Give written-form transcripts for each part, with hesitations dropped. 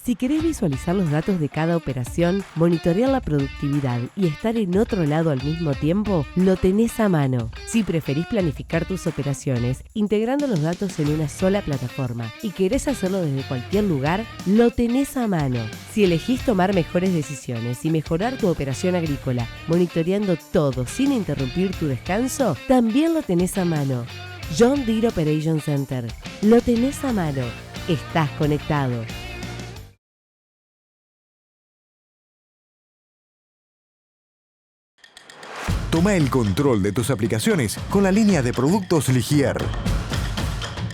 Si querés visualizar los datos de cada operación, monitorear la productividad y estar en otro lado al mismo tiempo, lo tenés a mano. Si preferís planificar tus operaciones integrando los datos en una sola plataforma y querés hacerlo desde cualquier lugar, lo tenés a mano. Si elegís tomar mejores decisiones y mejorar tu operación agrícola, monitoreando todo sin interrumpir tu descanso, también lo tenés a mano. John Deere Operation Center. Lo tenés a mano. Estás conectado. Toma el control de tus aplicaciones con la línea de productos Ligier.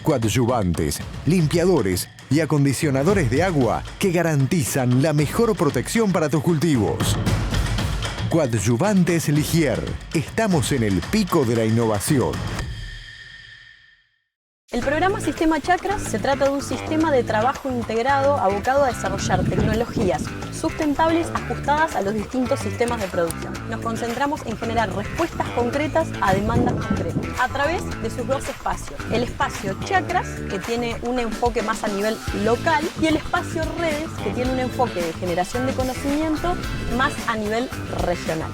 Coadyuvantes, limpiadores y acondicionadores de agua que garantizan la mejor protección para tus cultivos. Coadyuvantes Ligier. Estamos en el pico de la innovación. El programa Sistema Chakras se trata de un sistema de trabajo integrado abocado a desarrollar tecnologías sustentables ajustadas a los distintos sistemas de producción. Nos concentramos en generar respuestas concretas a demandas concretas a través de sus dos espacios. El espacio Chakras, que tiene un enfoque más a nivel local, y el espacio Redes, que tiene un enfoque de generación de conocimiento más a nivel regional.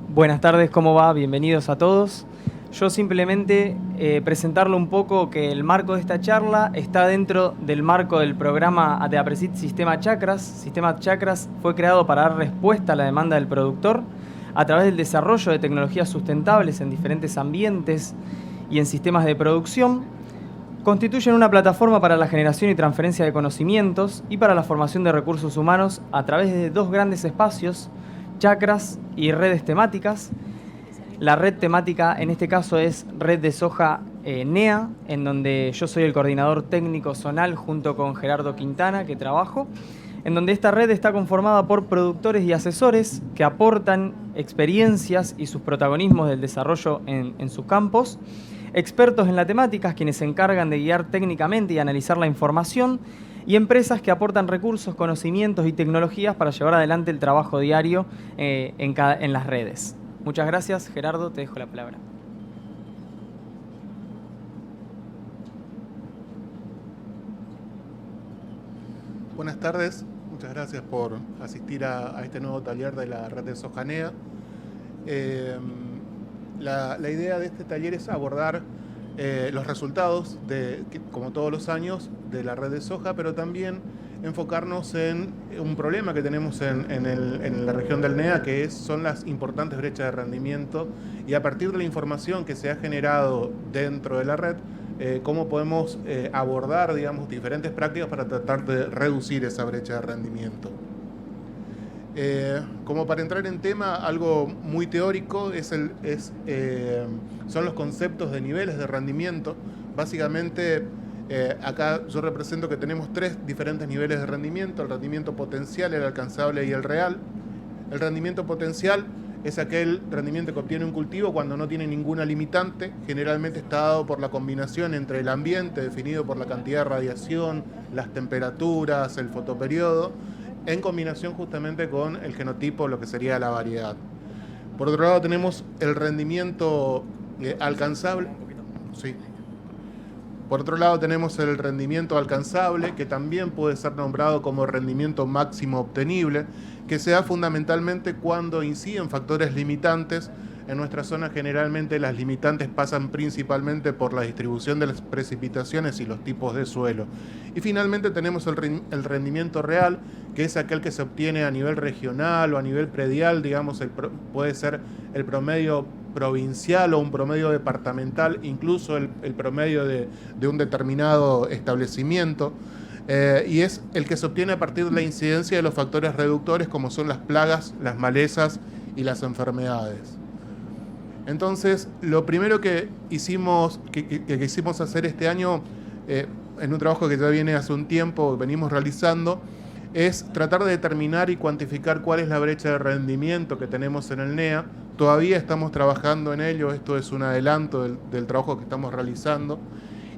Buenas tardes, ¿cómo va? Bienvenidos a todos. Yo simplemente presentarle un poco que el marco de esta charla está dentro del marco del programa de APRESID Sistema Chakras. Sistema Chakras fue creado para dar respuesta a la demanda del productor a través del desarrollo de tecnologías sustentables en diferentes ambientes y en sistemas de producción. Constituyen una plataforma para la generación y transferencia de conocimientos y para la formación de recursos humanos a través de dos grandes espacios, chakras y redes temáticas. La red temática en este caso es Red de Soja NEA, en donde yo soy el coordinador técnico zonal junto con Gerardo Quintana, que trabajo, en donde esta red está conformada por productores y asesores que aportan experiencias y sus protagonismos del desarrollo en sus campos, expertos en la temática, quienes se encargan de guiar técnicamente y analizar la información, y empresas que aportan recursos, conocimientos y tecnologías para llevar adelante el trabajo diario en las redes. Muchas gracias, Gerardo, te dejo la palabra. Buenas tardes, muchas gracias por asistir a este nuevo taller de la red de Soja NEA. La idea de este taller es abordar los resultados, como todos los años, de la red de soja, pero también enfocarnos en un problema que tenemos en la región del NEA, que son las importantes brechas de rendimiento, y a partir de la información que se ha generado dentro de la red, cómo podemos abordar, digamos, diferentes prácticas para tratar de reducir esa brecha de rendimiento. Como para entrar en tema, algo muy teórico son los conceptos de niveles de rendimiento. Básicamente, acá yo represento que tenemos tres diferentes niveles de rendimiento: el rendimiento potencial, el alcanzable y el real. El rendimiento potencial es aquel rendimiento que obtiene un cultivo cuando no tiene ninguna limitante. Generalmente está dado por la combinación entre el ambiente, definido por la cantidad de radiación, las temperaturas, el fotoperiodo, en combinación justamente con el genotipo, lo que sería la variedad. Por otro lado tenemos el rendimiento alcanzable. Sí. Por otro lado tenemos el rendimiento alcanzable, que también puede ser nombrado como rendimiento máximo obtenible, que se da fundamentalmente cuando inciden factores limitantes. En nuestra zona generalmente las limitantes pasan principalmente por la distribución de las precipitaciones y los tipos de suelo. Y finalmente tenemos el rendimiento real, que es aquel que se obtiene a nivel regional o a nivel predial, digamos, puede ser el promedio provincial o un promedio departamental, incluso el promedio de un determinado establecimiento, y es el que se obtiene a partir de la incidencia de los factores reductores, como son las plagas, las malezas y las enfermedades. Entonces, lo primero que quisimos hacer este año, en un trabajo que ya viene hace un tiempo, venimos realizando, es tratar de determinar y cuantificar cuál es la brecha de rendimiento que tenemos en el NEA. Todavía estamos trabajando en ello, esto es un adelanto del trabajo que estamos realizando.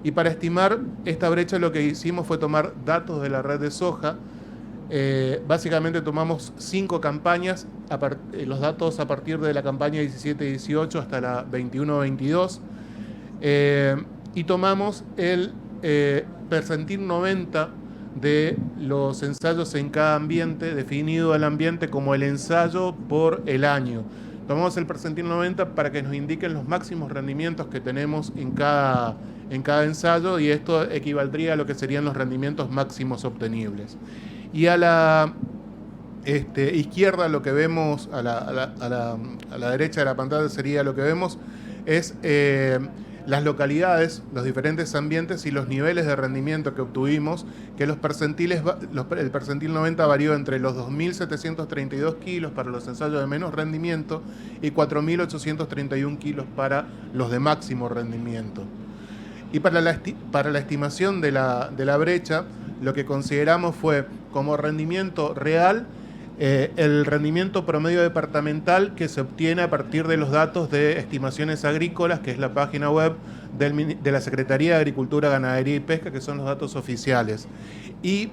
Y para estimar esta brecha lo que hicimos fue tomar datos de la red de soja. Básicamente tomamos 5 campañas, los datos a partir de la campaña 17-18 hasta la 21-22, y tomamos el percentil 90 de los ensayos en cada ambiente, definido el ambiente como el ensayo por el año. Tomamos el percentil 90 para que nos indiquen los máximos rendimientos que tenemos en cada ensayo, y esto equivaldría a lo que serían los rendimientos máximos obtenibles. Y a la izquierda, lo que vemos, a la derecha de la pantalla sería lo que vemos es las localidades, los diferentes ambientes y los niveles de rendimiento que obtuvimos, que el percentil 90 varió entre los 2.732 kilos para los ensayos de menos rendimiento y 4.831 kilos para los de máximo rendimiento. Y para la estimación de la brecha, lo que consideramos fue como rendimiento real el rendimiento promedio departamental que se obtiene a partir de los datos de estimaciones agrícolas, que es la página web de la Secretaría de Agricultura, Ganadería y Pesca, que son los datos oficiales. Y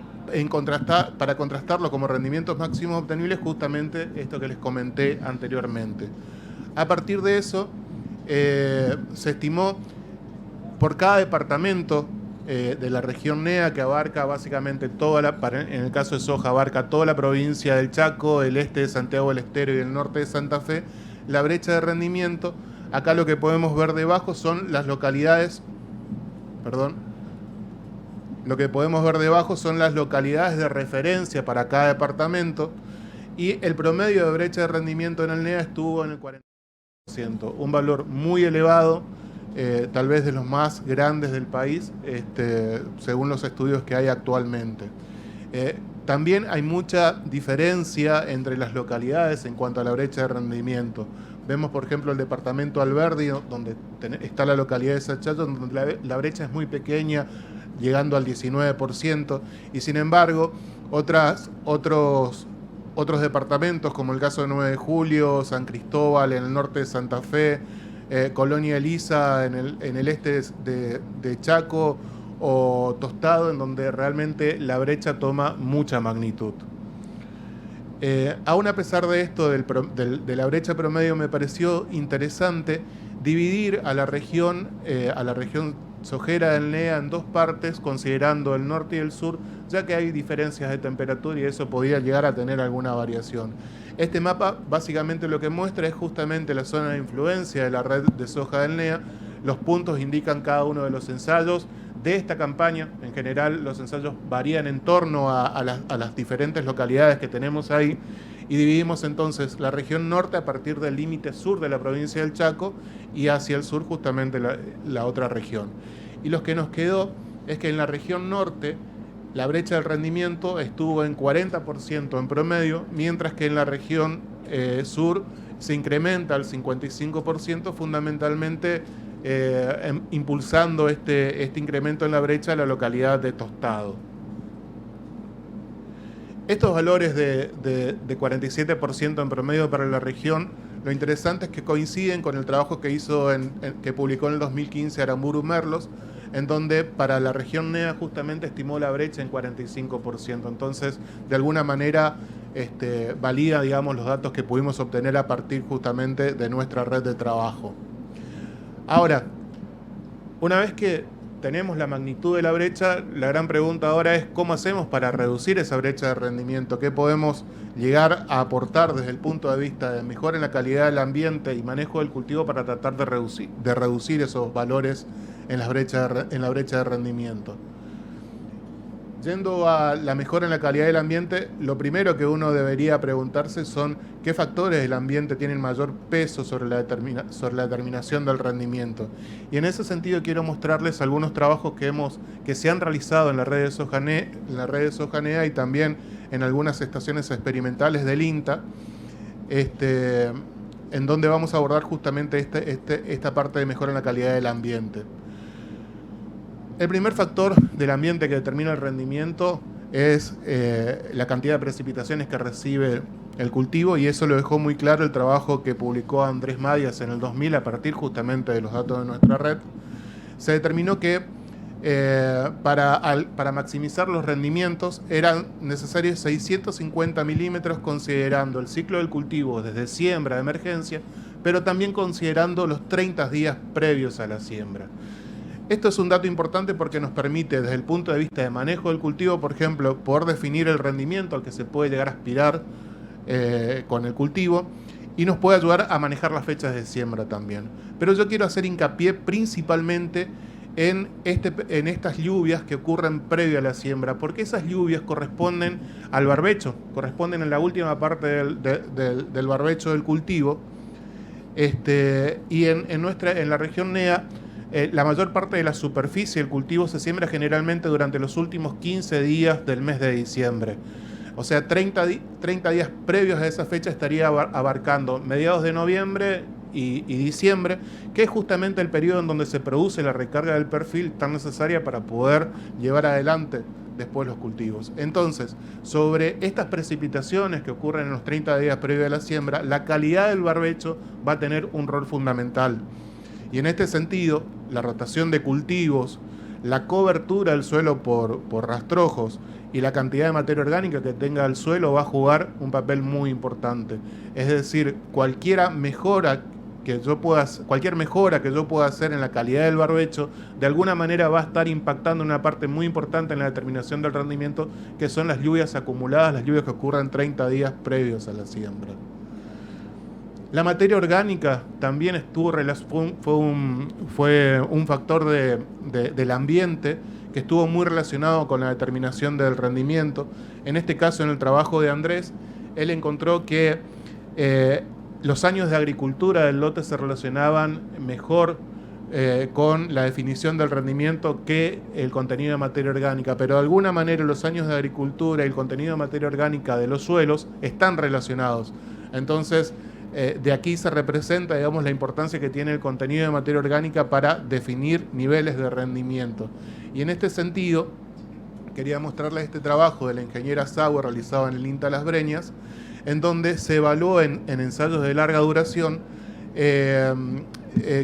para contrastarlo como rendimientos máximos obtenibles, justamente esto que les comenté anteriormente. A partir de eso, se estimó por cada departamento de la región NEA, que abarca básicamente en el caso de soja, abarca toda la provincia del Chaco, el este de Santiago del Estero y el norte de Santa Fe, la brecha de rendimiento. Acá lo que podemos ver debajo son las localidades, lo que podemos ver debajo son las localidades de referencia para cada departamento, y el promedio de brecha de rendimiento en el NEA estuvo en el 40%, un valor muy elevado, tal vez de los más grandes del país, según los estudios que hay actualmente. También hay mucha diferencia entre las localidades en cuanto a la brecha de rendimiento. Vemos, por ejemplo, el departamento Alberdi, donde está la localidad de Sachayo, donde la brecha es muy pequeña, llegando al 19%, y sin embargo, otros departamentos, como el caso de 9 de Julio, San Cristóbal, en el norte de Santa Fe, Colonia Elisa en el este de Chaco, o Tostado, en donde realmente la brecha toma mucha magnitud. Aún a pesar de esto, de la brecha promedio, me pareció interesante dividir a la región sojera del NEA en dos partes, considerando el norte y el sur, ya que hay diferencias de temperatura y eso podía llegar a tener alguna variación. Este mapa básicamente lo que muestra es justamente la zona de influencia de la red de soja del NEA. Los puntos indican cada uno de los ensayos de esta campaña. En general, los ensayos varían en torno a las diferentes localidades que tenemos ahí, y dividimos entonces la región norte a partir del límite sur de la provincia del Chaco y hacia el sur justamente la otra región. Y lo que nos quedó es que en la región norte la brecha del rendimiento estuvo en 40% en promedio, mientras que en la región sur se incrementa al 55%, fundamentalmente impulsando este incremento en la brecha a la localidad de Tostado. Estos valores de 47% en promedio para la región, lo interesante es que coinciden con el trabajo que publicó en el 2015 Aramburu Merlos, en donde para la región NEA justamente estimó la brecha en 45%. Entonces, de alguna manera, valida, digamos, los datos que pudimos obtener a partir justamente de nuestra red de trabajo. Ahora, una vez que tenemos la magnitud de la brecha, la gran pregunta ahora es cómo hacemos para reducir esa brecha de rendimiento, qué podemos llegar a aportar desde el punto de vista de mejora en la calidad del ambiente y manejo del cultivo para tratar de reducir esos valores en la brecha de rendimiento. Yendo a la mejora en la calidad del ambiente, lo primero que uno debería preguntarse son qué factores del ambiente tienen mayor peso sobre la determinación del rendimiento. Y en ese sentido quiero mostrarles algunos trabajos que se han realizado en la red de soja NEA y también en algunas estaciones experimentales del INTA, en donde vamos a abordar justamente esta parte de mejora en la calidad del ambiente. El primer factor del ambiente que determina el rendimiento es la cantidad de precipitaciones que recibe el cultivo, y eso lo dejó muy claro el trabajo que publicó Andrés Madias en el 2000 a partir justamente de los datos de nuestra red. Se determinó que para maximizar los rendimientos eran necesarios 650 milímetros, considerando el ciclo del cultivo desde siembra de emergencia, pero también considerando los 30 días previos a la siembra. Esto es un dato importante porque nos permite, desde el punto de vista de manejo del cultivo, por ejemplo, poder definir el rendimiento al que se puede llegar a aspirar con el cultivo, y nos puede ayudar a manejar las fechas de siembra también. Pero yo quiero hacer hincapié principalmente en estas lluvias que ocurren previo a la siembra, porque esas lluvias corresponden al barbecho, corresponden en la última parte del barbecho del cultivo, y en la región NEA, la mayor parte de la superficie del cultivo se siembra generalmente durante los últimos 15 días del mes de diciembre. O sea, 30 días previos a esa fecha estaría abarcando mediados de noviembre y diciembre, que es justamente el periodo en donde se produce la recarga del perfil tan necesaria para poder llevar adelante después los cultivos. Entonces, sobre estas precipitaciones que ocurren en los 30 días previos a la siembra, la calidad del barbecho va a tener un rol fundamental. Y en este sentido, la rotación de cultivos, la cobertura del suelo por rastrojos y la cantidad de materia orgánica que tenga el suelo va a jugar un papel muy importante. Es decir, cualquier mejora que yo pueda hacer en la calidad del barbecho, de alguna manera va a estar impactando en una parte muy importante en la determinación del rendimiento, que son las lluvias acumuladas, las lluvias que ocurren 30 días previos a la siembra. La materia orgánica también fue un factor del ambiente que estuvo muy relacionado con la determinación del rendimiento. En este caso, en el trabajo de Andrés, él encontró que los años de agricultura del lote se relacionaban mejor con la definición del rendimiento que el contenido de materia orgánica, pero de alguna manera los años de agricultura y el contenido de materia orgánica de los suelos están relacionados. Entonces, de aquí se representa, digamos, la importancia que tiene el contenido de materia orgánica para definir niveles de rendimiento. Y en este sentido, quería mostrarles este trabajo de la ingeniera Sauer realizado en el INTA Las Breñas, en donde se evaluó en ensayos de larga duración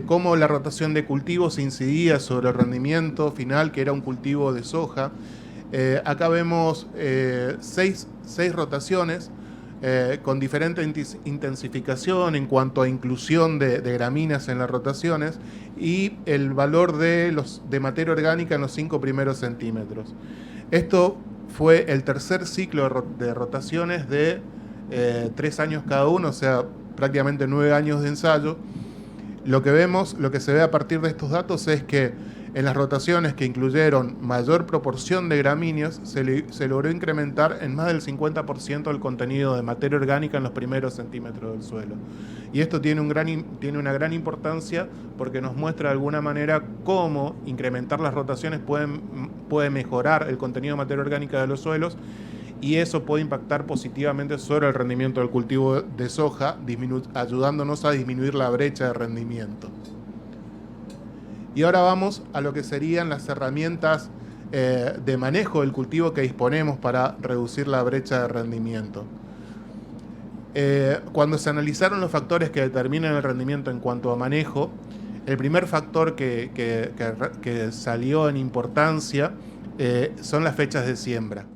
cómo la rotación de cultivos incidía sobre el rendimiento final, que era un cultivo de soja. Acá vemos seis rotaciones con diferente intensificación en cuanto a inclusión de gramíneas en las rotaciones y el valor de materia orgánica en los 5 primeros centímetros. Esto fue el tercer ciclo de rotaciones de 3 años cada uno, o sea, prácticamente 9 años de ensayo. Lo que se ve a partir de estos datos es que en las rotaciones que incluyeron mayor proporción de gramíneos, se logró incrementar en más del 50% el contenido de materia orgánica en los primeros centímetros del suelo. Y esto tiene una gran importancia porque nos muestra de alguna manera cómo incrementar las rotaciones puede mejorar el contenido de materia orgánica de los suelos, y eso puede impactar positivamente sobre el rendimiento del cultivo de soja, ayudándonos a disminuir la brecha de rendimiento. Y ahora vamos a lo que serían las herramientas de manejo del cultivo que disponemos para reducir la brecha de rendimiento. Cuando se analizaron los factores que determinan el rendimiento en cuanto a manejo, el primer factor que salió en importancia son las fechas de siembra.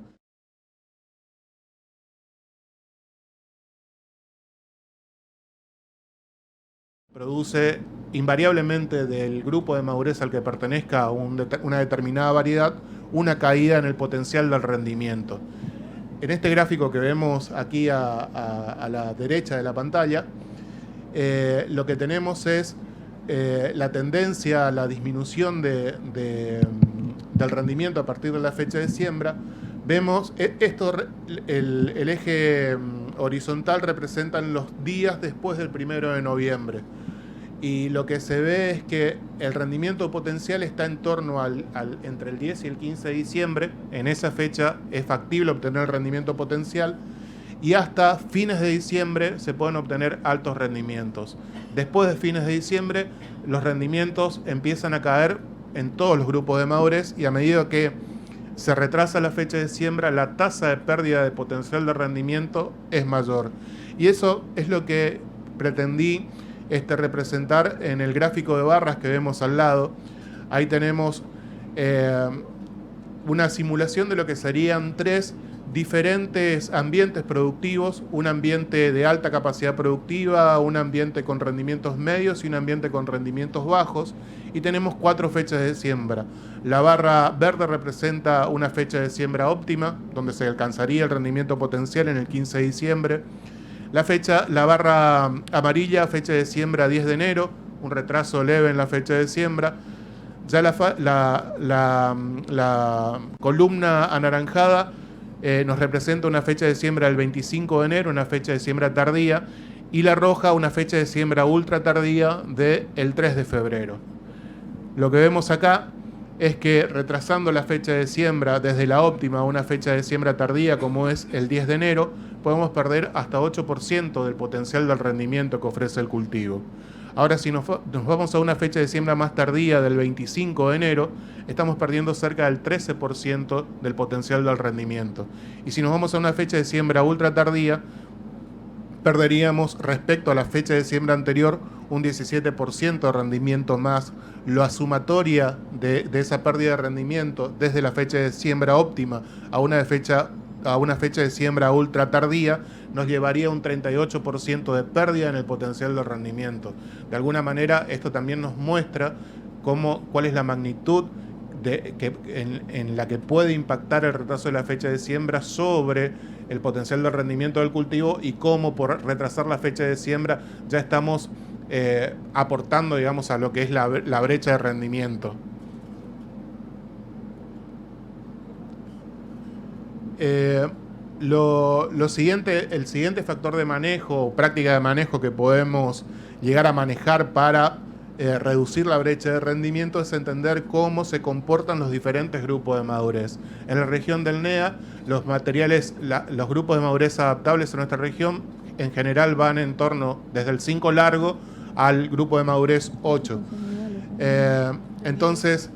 Produce invariablemente del grupo de madurez al que pertenezca a una determinada variedad una caída en el potencial del rendimiento. En este gráfico que vemos aquí a la derecha de la pantalla, lo que tenemos es la tendencia a la disminución del rendimiento a partir de la fecha de siembra. Vemos el eje horizontal representan los días después del 1 de noviembre. Y lo que se ve es que el rendimiento potencial está en torno entre el 10 y el 15 de diciembre. En esa fecha es factible obtener el rendimiento potencial y hasta fines de diciembre se pueden obtener altos rendimientos. Después de fines de diciembre los rendimientos empiezan a caer en todos los grupos de madurez y a medida que se retrasa la fecha de siembra, la tasa de pérdida de potencial de rendimiento es mayor. Y eso es lo que pretendí representar en el gráfico de barras que vemos al lado. Ahí tenemos una simulación de lo que serían 3 diferentes ambientes productivos, un ambiente de alta capacidad productiva, un ambiente con rendimientos medios y un ambiente con rendimientos bajos, y tenemos 4 fechas de siembra. La barra verde representa una fecha de siembra óptima, donde se alcanzaría el rendimiento potencial en el 15 de diciembre. La barra amarilla, fecha de siembra 10 de enero, un retraso leve en la fecha de siembra. Ya la columna anaranjada nos representa una fecha de siembra del 25 de enero, una fecha de siembra tardía, y la roja una fecha de siembra ultra tardía del 3 de febrero. Lo que vemos acá es que retrasando la fecha de siembra desde la óptima a una fecha de siembra tardía como es el 10 de enero, podemos perder hasta 8% del potencial del rendimiento que ofrece el cultivo. Ahora, si nos vamos a una fecha de siembra más tardía del 25 de enero, estamos perdiendo cerca del 13% del potencial del rendimiento. Y si nos vamos a una fecha de siembra ultra tardía, perderíamos respecto a la fecha de siembra anterior un 17% de rendimiento más. La sumatoria de esa pérdida de rendimiento desde la fecha de siembra óptima a una fecha de siembra ultra tardía nos llevaría a un 38% de pérdida en el potencial de rendimiento. De alguna manera, esto también nos muestra cuál es la magnitud en la que puede impactar el retraso de la fecha de siembra sobre el potencial de rendimiento del cultivo, y cómo por retrasar la fecha de siembra ya estamos aportando, digamos, a lo que es la brecha de rendimiento. El siguiente factor de manejo o práctica de manejo que podemos llegar a manejar para reducir la brecha de rendimiento es entender cómo se comportan los diferentes grupos de madurez. En la región del NEA, los grupos de madurez adaptables en nuestra región en general van en torno desde el 5 largo al grupo de madurez 8. Entonces,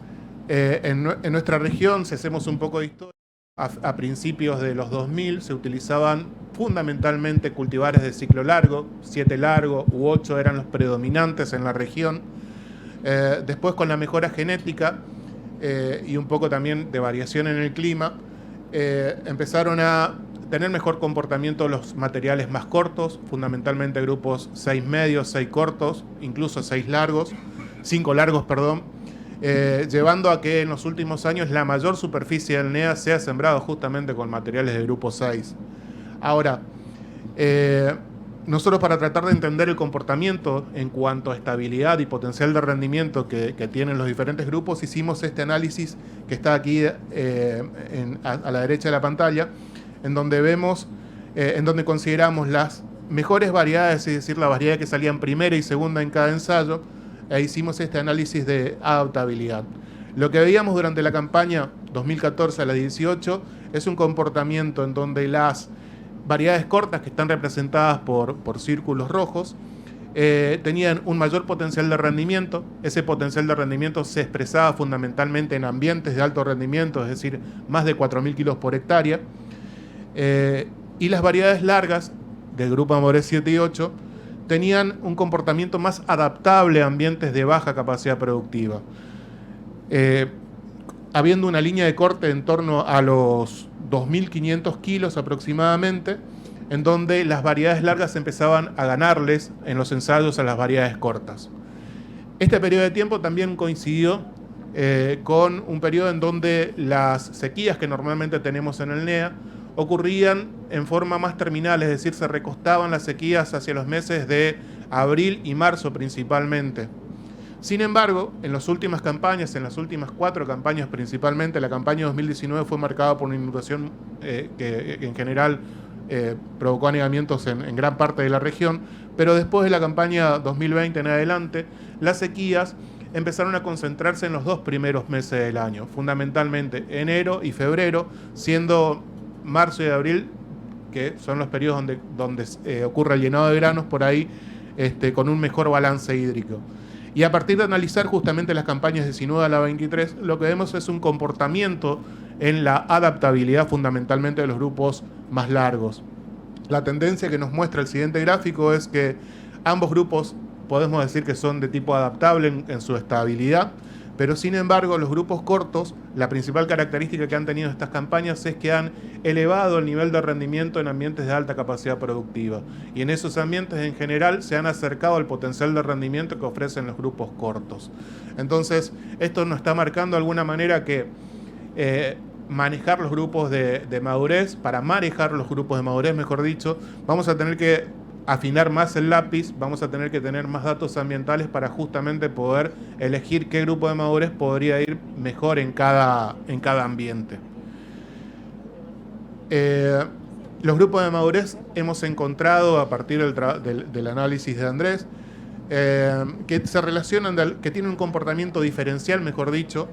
en nuestra región, si hacemos un poco de historia, a principios de los 2000 se utilizaban fundamentalmente cultivares de ciclo largo, 7 largo u 8 eran los predominantes en la región. Después, con la mejora genética y un poco también de variación en el clima, empezaron a tener mejor comportamiento los materiales más cortos, fundamentalmente grupos 6 medios, 6 cortos, incluso 5 largos, llevando a que en los últimos años la mayor superficie del NEA sea sembrado justamente con materiales de grupo 6. Ahora, nosotros, para tratar de entender el comportamiento en cuanto a estabilidad y potencial de rendimiento que tienen los diferentes grupos, hicimos este análisis que está aquí a la derecha de la pantalla, en donde consideramos las mejores variedades, es decir, la variedad que salían primera y segunda en cada ensayo, e hicimos este análisis de adaptabilidad. Lo que veíamos durante la campaña 2014 a la 18 es un comportamiento en donde las variedades cortas, que están representadas por círculos rojos, tenían un mayor potencial de rendimiento. Ese potencial de rendimiento se expresaba fundamentalmente en ambientes de alto rendimiento, es decir, más de 4.000 kilos por hectárea. Y las variedades largas, del grupo madurez 7 y 8, tenían un comportamiento más adaptable a ambientes de baja capacidad productiva, habiendo una línea de corte en torno a los 2.500 kilos aproximadamente, en donde las variedades largas empezaban a ganarles en los ensayos a las variedades cortas. Este periodo de tiempo también coincidió con un periodo en donde las sequías que normalmente tenemos en el NEA ocurrían en forma más terminal, es decir, se recostaban las sequías hacia los meses de abril y marzo principalmente. Sin embargo, en las últimas campañas, en las últimas 4 campañas principalmente, la campaña 2019 fue marcada por una inundación que en general provocó anegamientos en gran parte de la región, pero después de la campaña 2020 en adelante, las sequías empezaron a concentrarse en los 2 primeros meses del año, fundamentalmente enero y febrero, siendo marzo y abril, que son los periodos donde ocurre el llenado de granos, por ahí con un mejor balance hídrico. Y a partir de analizar justamente las campañas 19 a la 23, lo que vemos es un comportamiento en la adaptabilidad fundamentalmente de los grupos más largos. La tendencia que nos muestra el siguiente gráfico es que ambos grupos podemos decir que son de tipo adaptable en su estabilidad. Pero sin embargo, los grupos cortos, la principal característica que han tenido estas campañas es que han elevado el nivel de rendimiento en ambientes de alta capacidad productiva. Y en esos ambientes en general se han acercado al potencial de rendimiento que ofrecen los grupos cortos. Entonces, esto nos está marcando de alguna manera que manejar los grupos de madurez, para manejar los grupos de madurez, mejor dicho, vamos a tener que afinar más el lápiz, vamos a tener que tener más datos ambientales para justamente poder elegir qué grupo de madurez podría ir mejor en cada ambiente. Los grupos de madurez hemos encontrado a partir del análisis de Andrés que se relacionan, que tienen un comportamiento diferencial, mejor dicho,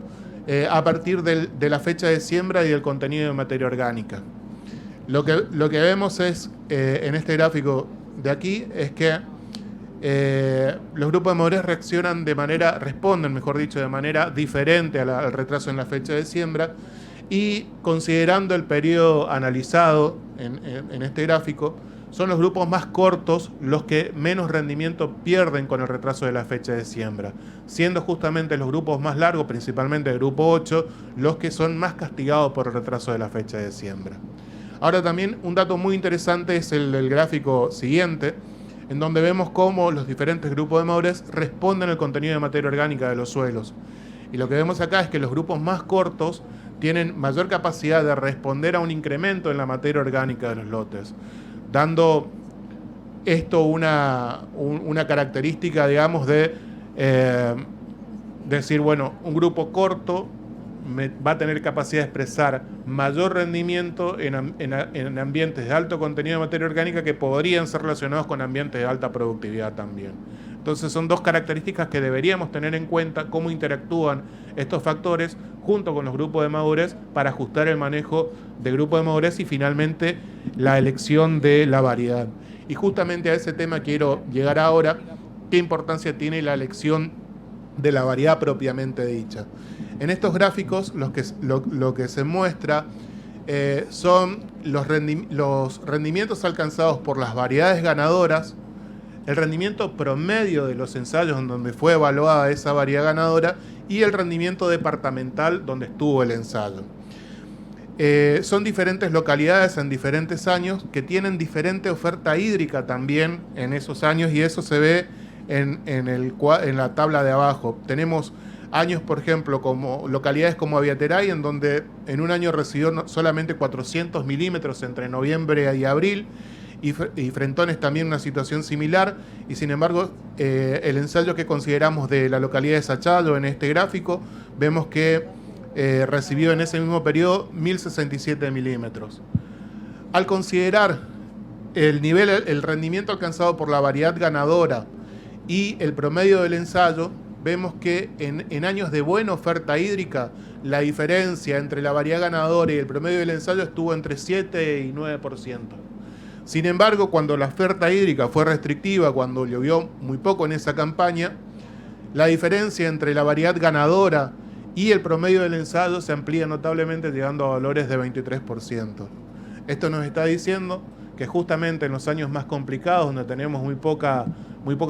a partir de la fecha de siembra y del contenido de materia orgánica. Lo que vemos es, en este gráfico de aquí, es que los grupos de madurez responden de manera diferente al retraso en la fecha de siembra, y considerando el periodo analizado en este gráfico, son los grupos más cortos los que menos rendimiento pierden con el retraso de la fecha de siembra, siendo justamente los grupos más largos, principalmente el grupo 8, los que son más castigados por el retraso de la fecha de siembra. Ahora también un dato muy interesante es el del gráfico siguiente, en donde vemos cómo los diferentes grupos de madurez responden al contenido de materia orgánica de los suelos. Y lo que vemos acá es que los grupos más cortos tienen mayor capacidad de responder a un incremento en la materia orgánica de los lotes, dando esto una característica, digamos, de decir, bueno, un grupo corto va a tener capacidad de expresar mayor rendimiento en ambientes de alto contenido de materia orgánica que podrían ser relacionados con ambientes de alta productividad también. Entonces son dos características que deberíamos tener en cuenta, cómo interactúan estos factores junto con los grupos de madurez para ajustar el manejo de grupo de madurez y finalmente la elección de la variedad. Y justamente a ese tema quiero llegar ahora, qué importancia tiene la elección de la variedad propiamente dicha. En estos gráficos lo que se muestra son los rendimientos alcanzados por las variedades ganadoras, el rendimiento promedio de los ensayos en donde fue evaluada esa variedad ganadora y el rendimiento departamental donde estuvo el ensayo. Son diferentes localidades en diferentes años que tienen diferente oferta hídrica también en esos años, y eso se ve en la tabla de abajo. Tenemos años, por ejemplo, como localidades como Aviateray, en donde en un año recibió solamente 400 milímetros entre noviembre y abril, y Frentones también una situación similar, y sin embargo el ensayo que consideramos de la localidad de Sachalo en este gráfico, vemos que recibió en ese mismo periodo 1067 milímetros. Al considerar el rendimiento alcanzado por la variedad ganadora y el promedio del ensayo, vemos que en años de buena oferta hídrica, la diferencia entre la variedad ganadora y el promedio del ensayo estuvo entre 7 y 9%. Sin embargo, cuando la oferta hídrica fue restrictiva, cuando llovió muy poco en esa campaña, la diferencia entre la variedad ganadora y el promedio del ensayo se amplía notablemente, llegando a valores de 23%. Esto nos está diciendo que justamente en los años más complicados, donde tenemos muy poca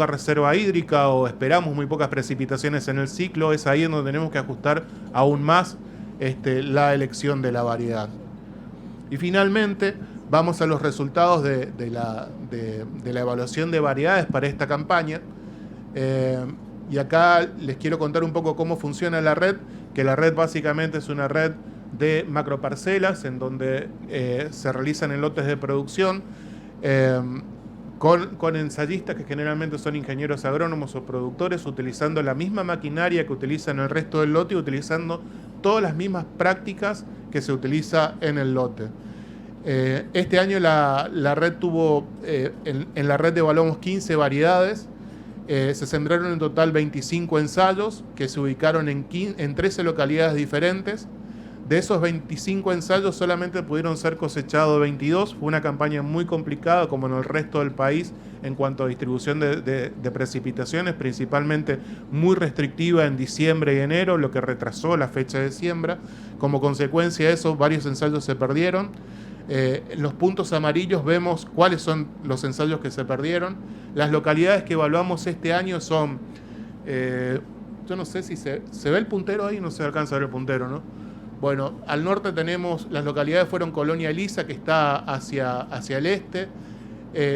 reserva hídrica o esperamos muy pocas precipitaciones en el ciclo, es ahí en donde tenemos que ajustar aún más la elección de la variedad. Y finalmente vamos a los resultados de la evaluación de variedades para esta campaña. Y acá les quiero contar un poco cómo funciona la red, que la red básicamente es una red de macroparcelas en donde se realizan en lotes de producción con ensayistas que generalmente son ingenieros agrónomos o productores, utilizando la misma maquinaria que utilizan el resto del lote y utilizando todas las mismas prácticas que se utiliza en el lote. Este año la red tuvo, en la red evaluamos 15 variedades, se sembraron en total 25 ensayos que se ubicaron en 13 localidades diferentes. De esos 25 ensayos solamente pudieron ser cosechados 22. Fue una campaña muy complicada, como en el resto del país, en cuanto a distribución de precipitaciones, principalmente muy restrictiva en diciembre y enero, lo que retrasó la fecha de siembra. Como consecuencia de eso, varios ensayos se perdieron. En los puntos amarillos vemos cuáles son los ensayos que se perdieron. Las localidades que evaluamos este año son yo no sé si se ve el puntero ahí, no se alcanza a ver el puntero, ¿no? Bueno, al norte tenemos, las localidades fueron Colonia Elisa, que está hacia el este,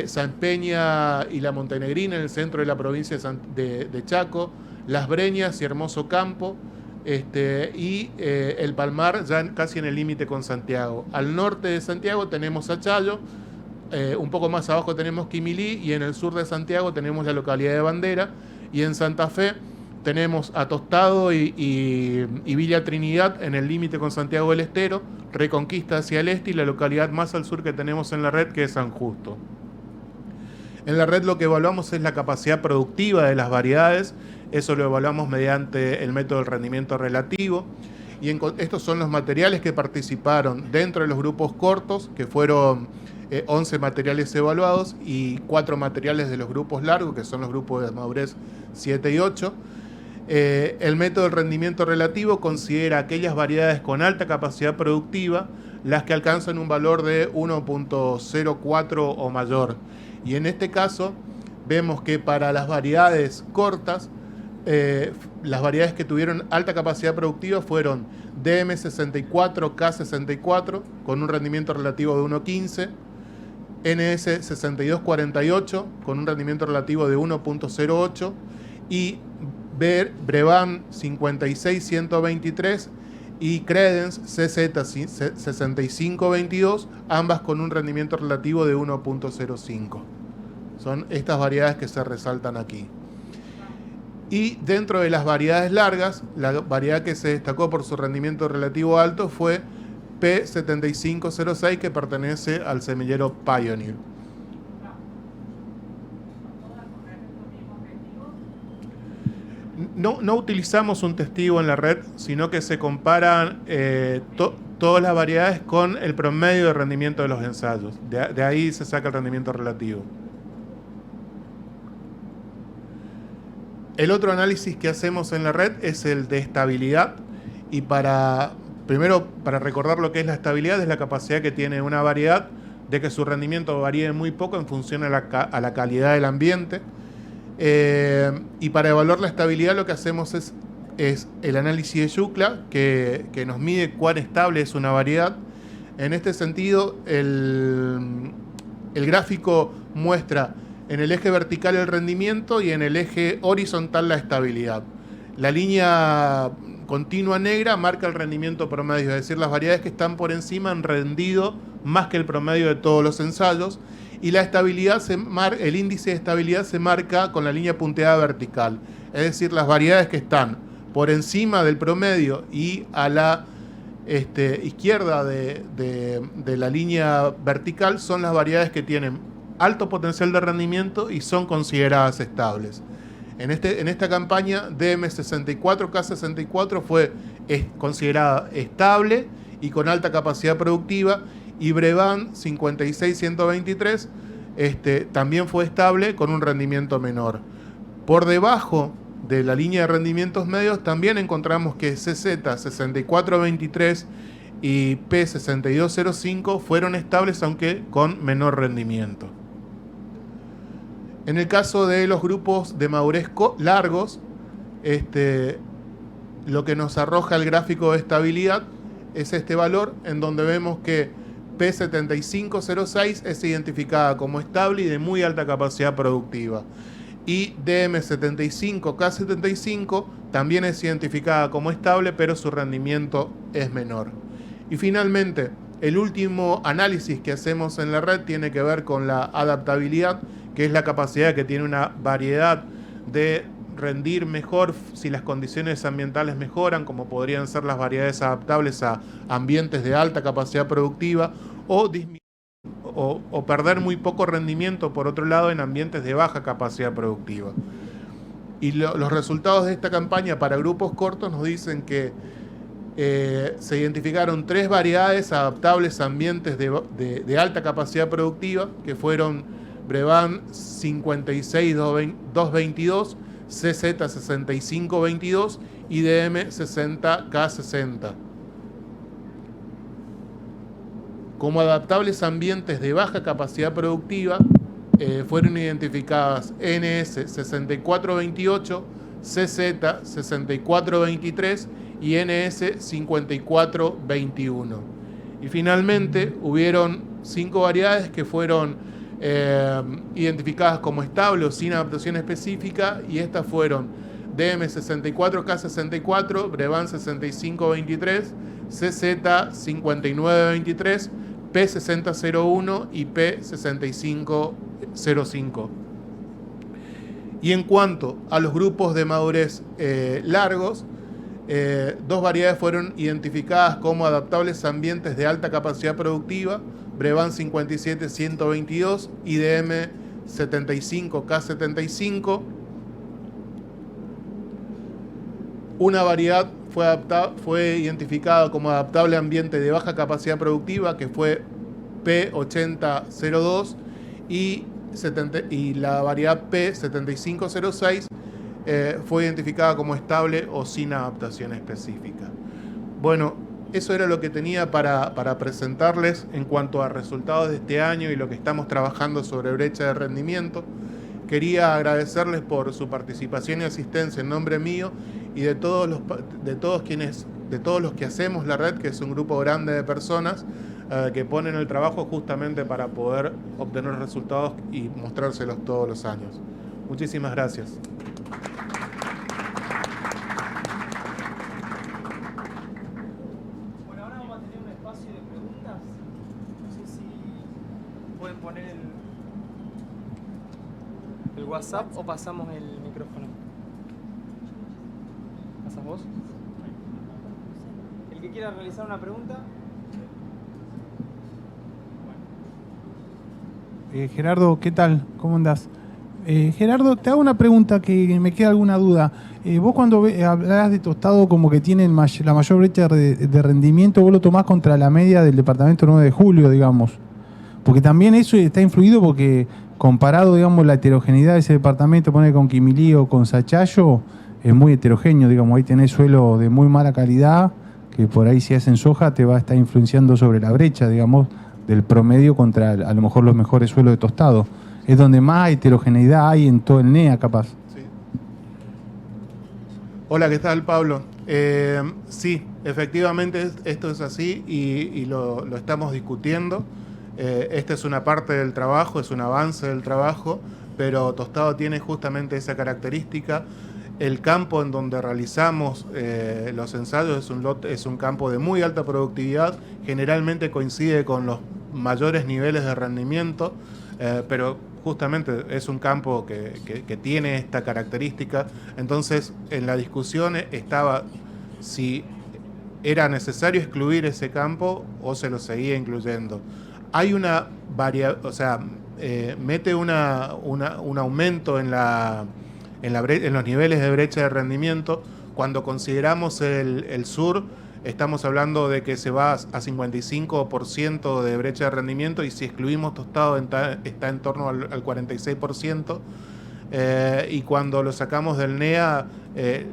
San Peña y La Montenegrina, en el centro de la provincia de Chaco, Las Breñas y Hermoso Campo, y El Palmar, ya casi en el límite con Santiago. Al norte de Santiago tenemos Sachayo, un poco más abajo tenemos Quimilí, y en el sur de Santiago tenemos la localidad de Bandera, y en Santa Fe tenemos a Tostado y Villa Trinidad en el límite con Santiago del Estero, Reconquista hacia el este, y la localidad más al sur que tenemos en la red, que es San Justo. En la red lo que evaluamos es la capacidad productiva de las variedades. Eso lo evaluamos mediante el método del rendimiento relativo. Y estos son los materiales que participaron dentro de los grupos cortos, que fueron 11 materiales evaluados, y 4 materiales de los grupos largos, que son los grupos de madurez 7 y 8. El método del rendimiento relativo considera aquellas variedades con alta capacidad productiva, las que alcanzan un valor de 1.04 o mayor. Y en este caso vemos que para las variedades cortas, las variedades que tuvieron alta capacidad productiva fueron DM64K64 con un rendimiento relativo de 1.15, NS6248 con un rendimiento relativo de 1.08 y Brevant 56123 y Credence CZ6522, ambas con un rendimiento relativo de 1.05. Son estas variedades que se resaltan aquí. Y dentro de las variedades largas, la variedad que se destacó por su rendimiento relativo alto fue P7506, que pertenece al semillero Pioneer. No utilizamos un testigo en la red, sino que se comparan todas las variedades con el promedio de rendimiento de los ensayos. De ahí se saca el rendimiento relativo. El otro análisis que hacemos en la red es el de estabilidad. Y primero, para recordar lo que es la estabilidad, es la capacidad que tiene una variedad de que su rendimiento varíe muy poco en función a la calidad del ambiente. Y para evaluar la estabilidad lo que hacemos es el análisis de Yucla, que nos mide cuán estable es una variedad. En este sentido, el gráfico muestra en el eje vertical el rendimiento y en el eje horizontal la estabilidad. La línea continua negra marca el rendimiento promedio, es decir, las variedades que están por encima han rendido más que el promedio de todos los ensayos, y la estabilidad el índice de estabilidad se marca con la línea punteada vertical, es decir, las variedades que están por encima del promedio y a la izquierda de la línea vertical son las variedades que tienen alto potencial de rendimiento y son consideradas estables. En esta campaña, DM64K64 fue considerada estable y con alta capacidad productiva, y Brevant 56123 también fue estable con un rendimiento menor. Por debajo de la línea de rendimientos medios también encontramos que CZ6423 y P6205 fueron estables, aunque con menor rendimiento. En el caso de los grupos de madurez largos, lo que nos arroja el gráfico de estabilidad es este valor, en donde vemos que P7506 es identificada como estable y de muy alta capacidad productiva. Y DM75K75 también es identificada como estable, pero su rendimiento es menor. Y finalmente, el último análisis que hacemos en la red tiene que ver con la adaptabilidad, que es la capacidad que tiene una variedad de rendir mejor si las condiciones ambientales mejoran, como podrían ser las variedades adaptables a ambientes de alta capacidad productiva, o perder muy poco rendimiento, por otro lado, en ambientes de baja capacidad productiva. Y los resultados de esta campaña para grupos cortos nos dicen que se identificaron 3 variedades adaptables a ambientes de alta capacidad productiva, que fueron Brevant 56222, CZ6522 y DM60K60. Como adaptables a ambientes de baja capacidad productiva, fueron identificadas NS6428, CZ 6423 y NS 5421. Y finalmente hubieron 5 variedades que fueron identificadas como estable o sin adaptación específica, y estas fueron DM64K64, Brevant 6523, CZ 5923, P6001 y P6505. Y en cuanto a los grupos de madurez largos, 2 variedades fueron identificadas como adaptables a ambientes de alta capacidad productiva, Brevant 57122 y DM 75K75. Una variedad fue identificada como adaptable a ambiente de baja capacidad productiva, que fue P8002, y la variedad P7506 fue identificada como estable o sin adaptación específica. Bueno, eso era lo que tenía para presentarles en cuanto a resultados de este año y lo que estamos trabajando sobre brecha de rendimiento. Quería agradecerles por su participación y asistencia en nombre mío y de todos los que hacemos la red, que es un grupo grande de personas que ponen el trabajo justamente para poder obtener resultados y mostrárselos todos los años. Muchísimas gracias. Bueno, ahora vamos a tener un espacio de preguntas. No sé si pueden poner el WhatsApp o pasamos el micrófono. ¿Pasas vos? El que quiera realizar una pregunta. Gerardo, ¿qué tal? ¿Cómo andás? Gerardo, te hago una pregunta que me queda alguna duda. Vos cuando hablás de tostado como que tienen la mayor brecha de rendimiento, vos lo tomás contra la media del departamento 9 de julio, digamos. Porque también eso está influido porque comparado, digamos, la heterogeneidad de ese departamento, poner con Quimilí o con Sachayo, es muy heterogéneo, digamos. Ahí tenés suelo de muy mala calidad, que por ahí si hacen soja te va a estar influenciando sobre la brecha, digamos, del promedio contra a lo mejor los mejores suelos de tostado. Es donde más heterogeneidad hay en todo el NEA, capaz. Sí. Hola, ¿qué tal, Pablo? Sí, efectivamente esto es así y lo estamos discutiendo. Esta es una parte del trabajo, es un avance del trabajo, pero tostado tiene justamente esa característica. El campo en donde realizamos los ensayos es un campo de muy alta productividad, generalmente coincide con los mayores niveles de rendimiento, pero justamente es un campo que tiene esta característica. Entonces, en la discusión estaba si era necesario excluir ese campo o se lo seguía incluyendo. Hay una variable, o sea, mete un aumento en los niveles de brecha de rendimiento. Cuando consideramos el sur, estamos hablando de que se va a 55% de brecha de rendimiento, y si excluimos tostado está en torno al 46%. Y cuando lo sacamos del NEA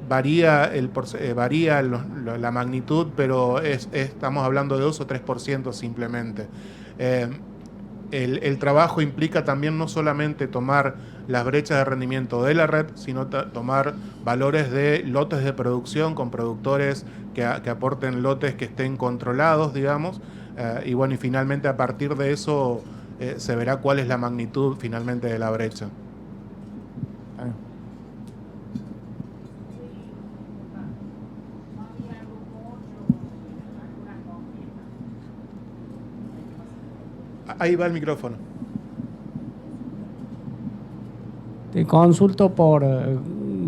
varía la magnitud, pero estamos hablando de 2 o 3% simplemente. El trabajo implica también no solamente tomar las brechas de rendimiento de la red, sino tomar valores de lotes de producción con productores que aporten lotes que estén controlados, digamos, y bueno, y finalmente a partir de eso se verá cuál es la magnitud finalmente de la brecha. Ahí va el micrófono. Te consulto por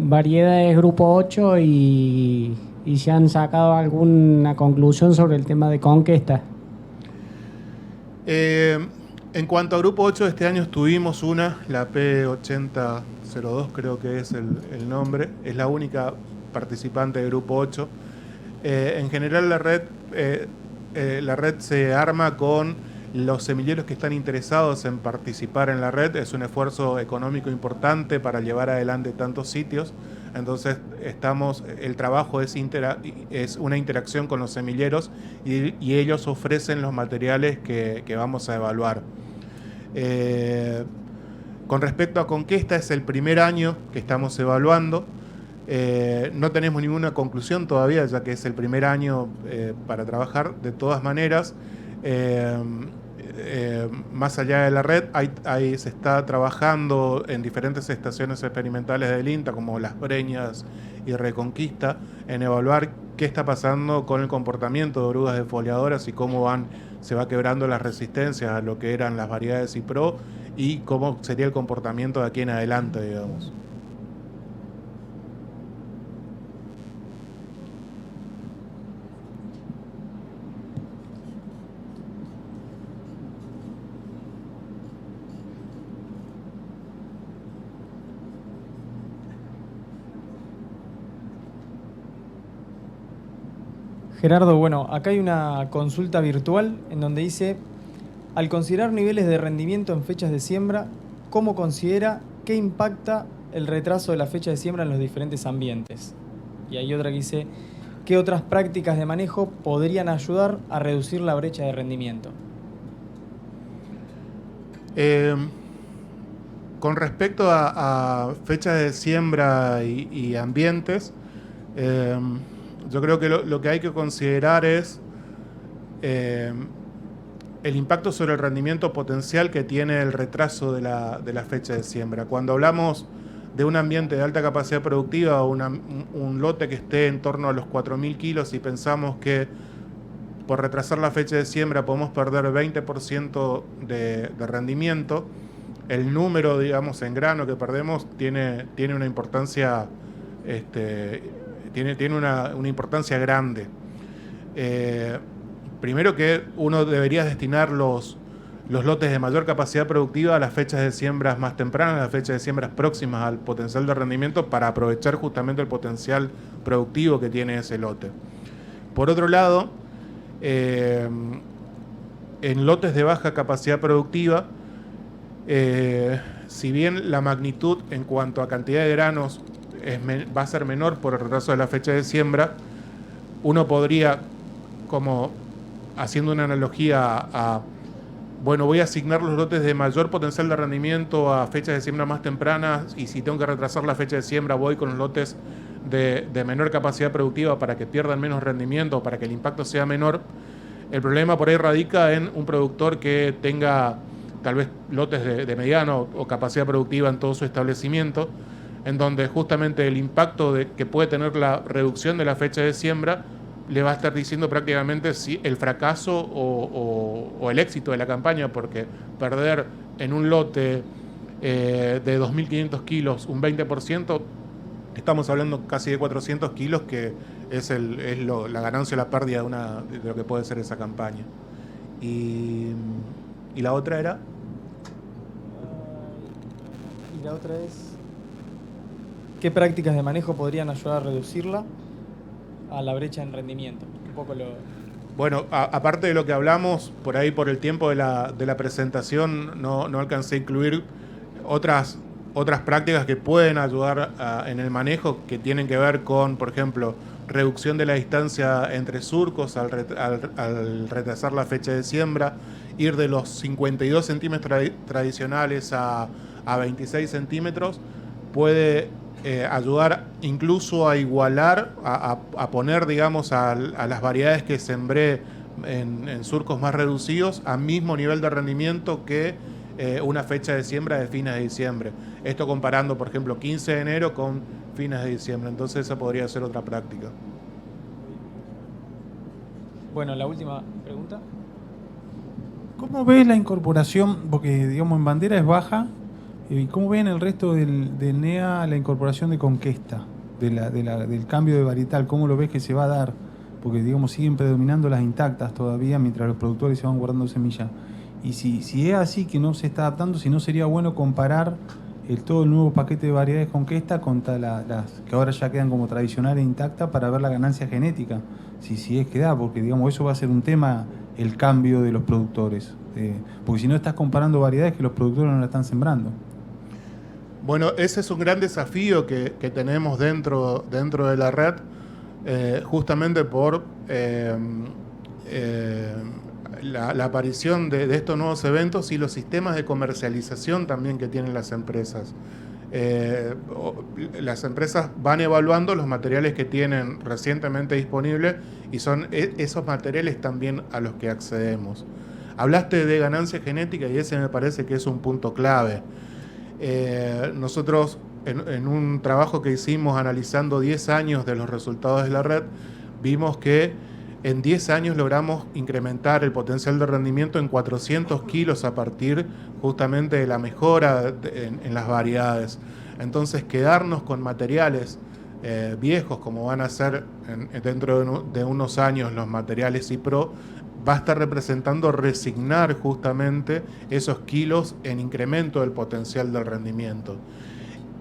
variedades grupo 8 y si han sacado alguna conclusión sobre el tema de conquista. En cuanto a grupo 8, este año tuvimos una, la P8002 creo que es el nombre, es la única participante de grupo 8. En general la red se arma con los semilleros que están interesados en participar en la red. Es un esfuerzo económico importante para llevar adelante tantos sitios. Entonces el trabajo es una interacción con los semilleros y ellos ofrecen los materiales que vamos a evaluar. Con respecto a Conquista, es el primer año que estamos evaluando. No tenemos ninguna conclusión todavía, ya que es el primer año para trabajar. De todas maneras, más allá de la red, se está trabajando en diferentes estaciones experimentales del INTA, como Las Breñas y Reconquista, en evaluar qué está pasando con el comportamiento de orugas defoliadoras y cómo se va quebrando las resistencias a lo que eran las variedades CIPRO y cómo sería el comportamiento de aquí en adelante, digamos. Gerardo, bueno, acá hay una consulta virtual en donde dice, al considerar niveles de rendimiento en fechas de siembra, ¿cómo considera qué impacta el retraso de la fecha de siembra en los diferentes ambientes? Y hay otra que dice, ¿qué otras prácticas de manejo podrían ayudar a reducir la brecha de rendimiento? Con respecto a fechas de siembra y ambientes, yo creo que lo que hay que considerar es el impacto sobre el rendimiento potencial que tiene el retraso de la fecha de siembra. Cuando hablamos de un ambiente de alta capacidad productiva o un lote que esté en torno a los 4.000 kilos y pensamos que por retrasar la fecha de siembra podemos perder 20% de rendimiento, el número, digamos, en grano que perdemos tiene una importancia tiene una importancia grande. Primero que uno debería destinar los lotes de mayor capacidad productiva a las fechas de siembras más tempranas, a las fechas de siembras próximas al potencial de rendimiento para aprovechar justamente el potencial productivo que tiene ese lote. Por otro lado, en lotes de baja capacidad productiva, si bien la magnitud en cuanto a cantidad de granos va a ser menor por el retraso de la fecha de siembra, uno podría, como haciendo una analogía bueno, voy a asignar los lotes de mayor potencial de rendimiento a fechas de siembra más tempranas y si tengo que retrasar la fecha de siembra voy con los lotes de menor capacidad productiva para que pierdan menos rendimiento o para que el impacto sea menor. El problema por ahí radica en un productor que tenga tal vez lotes de mediano o capacidad productiva en todo su establecimiento, en donde justamente el impacto que puede tener la reducción de la fecha de siembra le va a estar diciendo prácticamente si el fracaso o el éxito de la campaña, porque perder en un lote de 2.500 kilos un 20%, estamos hablando casi de 400 kilos, que es la ganancia o la pérdida de lo que puede ser esa campaña. Y la otra era... Y la otra es... ¿Qué prácticas de manejo podrían ayudar a reducirla? A la brecha en rendimiento. Un poco Bueno, aparte de lo que hablamos, por ahí por el tiempo de la presentación no alcancé a incluir otras prácticas que pueden ayudar en el manejo, que tienen que ver con, por ejemplo, reducción de la distancia entre surcos al retrasar la fecha de siembra, ir de los 52 centímetros tradicionales a 26 centímetros, puede ayudar incluso a igualar, a poner, digamos, a las variedades que sembré en surcos más reducidos a mismo nivel de rendimiento que una fecha de siembra de fines de diciembre. Esto comparando, por ejemplo, 15 de enero con fines de diciembre. Entonces esa podría ser otra práctica. Bueno, la última pregunta. ¿Cómo ves la incorporación? Porque, digamos, en bandera es baja. ¿Y cómo ven el resto del NEA la incorporación de Conquesta, del cambio de varietal? ¿Cómo lo ves que se va a dar? Porque, digamos, siguen predominando las intactas todavía mientras los productores se van guardando semilla. Y si es así, que no se está adaptando, si no sería bueno comparar todo el nuevo paquete de variedades Conquesta contra las que ahora ya quedan como tradicionales intactas para ver la ganancia genética, si es que da, porque, digamos, eso va a ser un tema, el cambio de los productores. Porque si no estás comparando variedades que los productores no la están sembrando. Bueno, ese es un gran desafío que tenemos dentro de la red, justamente por la aparición de estos nuevos eventos y los sistemas de comercialización también que tienen las empresas. las empresas van evaluando los materiales que tienen recientemente disponibles y son esos materiales también a los que accedemos. Hablaste de ganancia genética y ese me parece que es un punto clave. Nosotros en un trabajo que hicimos analizando 10 años de los resultados de la red, vimos que en 10 años logramos incrementar el potencial de rendimiento en 400 kilos a partir justamente de la mejora en las variedades. Entonces, quedarnos con materiales viejos, como van a ser dentro de unos años los materiales CIPRO, va a estar representando resignar justamente esos kilos en incremento del potencial del rendimiento.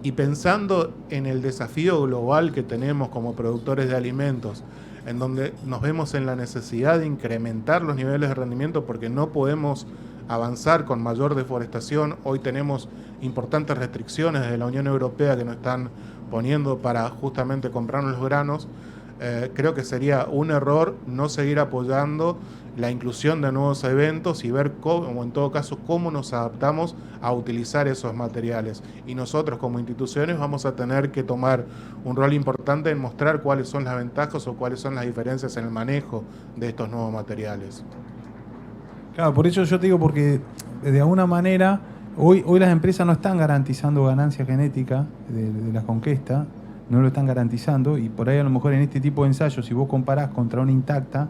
Y pensando en el desafío global que tenemos como productores de alimentos, en donde nos vemos en la necesidad de incrementar los niveles de rendimiento porque no podemos avanzar con mayor deforestación. Hoy tenemos importantes restricciones de la Unión Europea que nos están poniendo para justamente comprarnos los granos. Creo que sería un error no seguir apoyando la inclusión de nuevos eventos y ver cómo, o en todo caso, cómo nos adaptamos a utilizar esos materiales. Y nosotros como instituciones vamos a tener que tomar un rol importante en mostrar cuáles son las ventajas o cuáles son las diferencias en el manejo de estos nuevos materiales. Claro, por eso yo te digo, porque de alguna manera hoy las empresas no están garantizando ganancia genética de la conquista, no lo están garantizando, y por ahí a lo mejor en este tipo de ensayos, si vos comparás contra una intacta,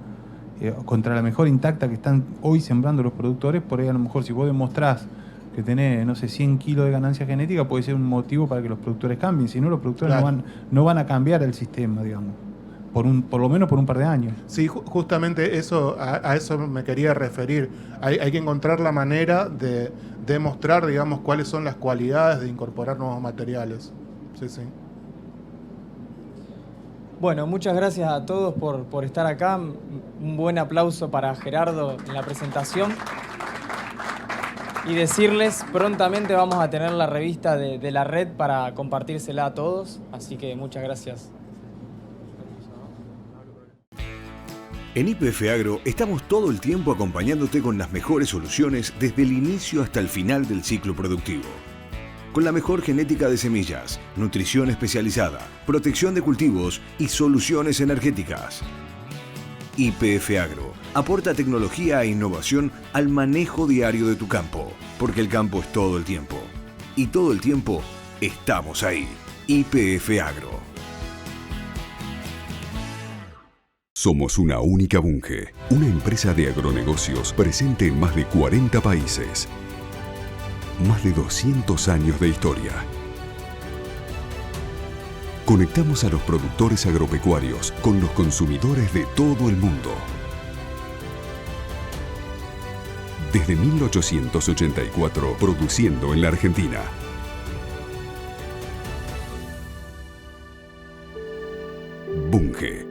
contra la mejor intacta que están hoy sembrando los productores, por ahí a lo mejor si vos demostrás que tenés, no sé, 100 kilos de ganancia genética, puede ser un motivo para que los productores cambien. Si no, los productores claro, no van a cambiar el sistema, digamos, por lo menos por un par de años. Sí, justamente eso, a eso me quería referir. Hay que encontrar la manera de demostrar, digamos, cuáles son las cualidades de incorporar nuevos materiales. Sí, sí. Bueno, muchas gracias a todos por estar acá. Un buen aplauso para Gerardo en la presentación. Y decirles, prontamente vamos a tener la revista de la red para compartírsela a todos. Así que muchas gracias. En YPF Agro estamos todo el tiempo acompañándote con las mejores soluciones desde el inicio hasta el final del ciclo productivo. Con la mejor genética de semillas, nutrición especializada, protección de cultivos y soluciones energéticas. YPF Agro aporta tecnología e innovación al manejo diario de tu campo, porque el campo es todo el tiempo. Y todo el tiempo estamos ahí. YPF Agro. Somos una única Bunge, una empresa de agronegocios presente en más de 40 países. Más de 200 años de historia. Conectamos a los productores agropecuarios con los consumidores de todo el mundo. Desde 1884, produciendo en la Argentina. Bunge.